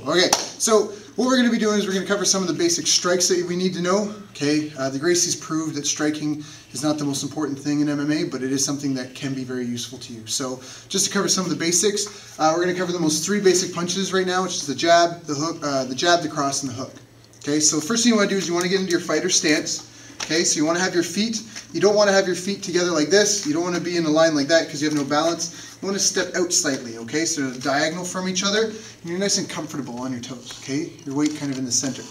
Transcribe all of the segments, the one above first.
Okay, so what we're going to be doing is we're going to cover some of the basic strikes that we need to know. Okay, the Gracies proved that striking is not the most important thing in MMA, but it is something that can be very useful to you. So just to cover some of the basics, we're going to cover the most three basic punches right now, which is the jab, the hook, the jab, the cross, and the hook. Okay, so the first thing you want to do is you want to get into your fighter stance. Okay, so you want to have your feet, you don't want to have your feet together like this, you don't want to be in a line like that because you have no balance. You want to step out slightly, okay, so they're diagonal from each other, and you're nice and comfortable on your toes, okay, your weight kind of in the center.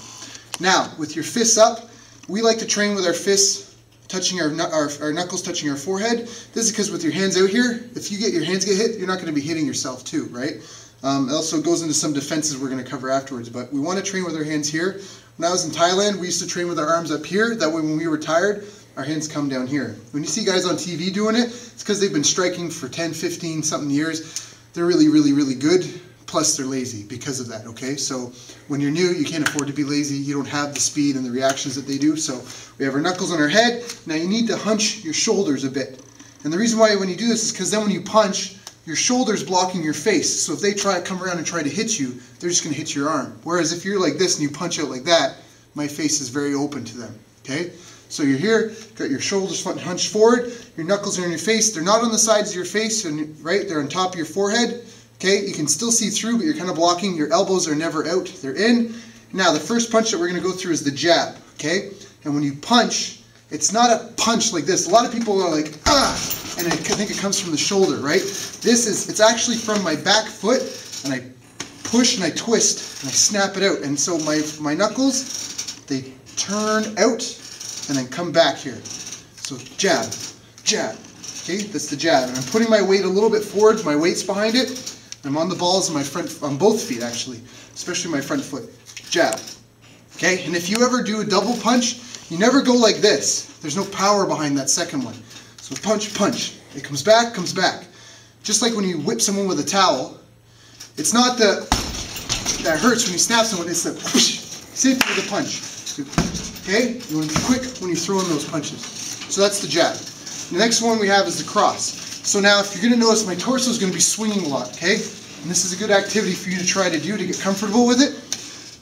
Now, with your fists up, we like to train with our fists touching our knuckles touching our forehead. This is because with your hands out here, if you get your hands get hit, you're not going to be hitting yourself too, right? It also goes into some defenses we're going to cover afterwards, but we want to train with our hands here. When I was in Thailand, we used to train with our arms up here. That way when we were tired, our hands come down here. When you see guys on TV doing it, it's because they've been striking for 10, 15 something years. They're really, really, really good. Plus they're lazy because of that, okay? So when you're new, you can't afford to be lazy. You don't have the speed and the reactions that they do. So we have our knuckles on our head. Now you need to hunch your shoulders a bit. And the reason why when you do this is because then when you punch, your shoulder's blocking your face. So if they come around and try to hit you, they're just going to hit your arm. Whereas if you're like this and you punch out like that, my face is very open to them. Okay? So you're here, got your shoulders hunched forward, your knuckles are in your face. They're not on the sides of your face, and right? They're on top of your forehead. Okay? You can still see through, but you're kind of blocking. Your elbows are never out. They're in. Now the first punch that we're going to go through is the jab. Okay? And when you punch, it's not a punch like this. A lot of people are like, ah! And I think it comes from the shoulder, right? It's actually from my back foot, and I push and I twist and I snap it out. And so my knuckles, they turn out and then come back here. So jab, jab, okay? That's the jab. And I'm putting my weight a little bit forward, my weight's behind it. I'm on the balls of my front, on both feet actually, especially my front foot. Jab, okay? And if you ever do a double punch, you never go like this. There's no power behind that second one. So punch, punch. It comes back, comes back. Just like when you whip someone with a towel, it's not that hurts when you snap someone, it's the whoosh. Same thing with the punch. Okay? You want to be quick when you're throwing those punches. So that's the jab. The next one we have is the cross. So now if you're going to notice, my torso is going to be swinging a lot, okay? And this is a good activity for you to try to do to get comfortable with it.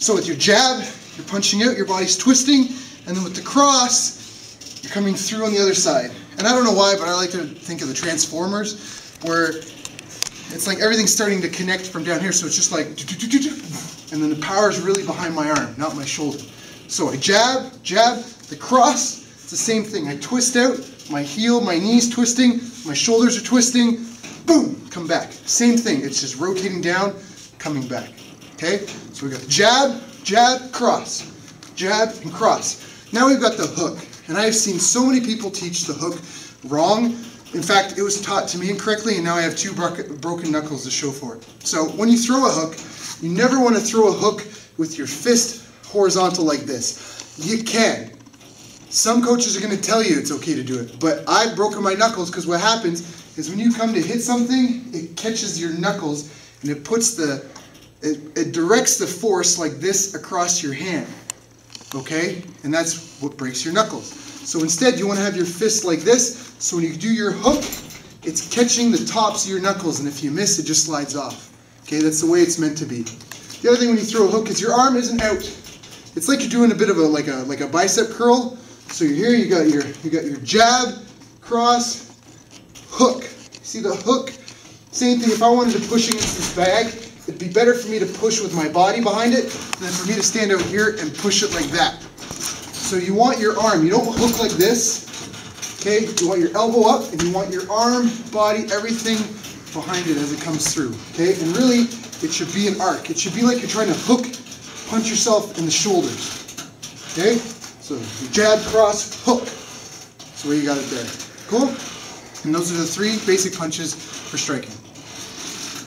So with your jab, you're punching out, your body's twisting, and then with the cross, you're coming through on the other side. And I don't know why, but I like to think of the Transformers, where it's like everything's starting to connect from down here, so it's just like, and then the power is really behind my arm, not my shoulder. So I jab, jab, the cross, it's the same thing. I twist out, my heel, my knees twisting, my shoulders are twisting, boom, come back. Same thing, it's just rotating down, coming back. Okay, so we got jab, jab, cross, jab, and cross. Now we've got the hook. And I've seen so many people teach the hook wrong. In fact, it was taught to me incorrectly, and now I have two broken knuckles to show for it. So when you throw a hook, you never want to throw a hook with your fist horizontal like this. You can. Some coaches are going to tell you it's okay to do it, but I've broken my knuckles because what happens is when you come to hit something, it catches your knuckles and it puts it directs the force like this across your hand. Okay? And that's what breaks your knuckles. So instead, you want to have your fist like this, so when you do your hook, it's catching the tops of your knuckles, and if you miss, it just slides off. Okay? That's the way it's meant to be. The other thing when you throw a hook is your arm isn't out. It's like you're doing a bit of like a bicep curl. So you're here, you got your jab, cross, hook. See the hook? Same thing, if I wanted to push against this bag, it'd be better for me to push with my body behind it than for me to stand out here and push it like that. So you want your arm, you don't hook like this, okay? You want your elbow up and you want your arm, body, everything behind it as it comes through, okay? And really, it should be an arc. It should be like you're trying to hook, punch yourself in the shoulders, okay? So jab, cross, hook. So you got it there. Cool? And those are the three basic punches for striking.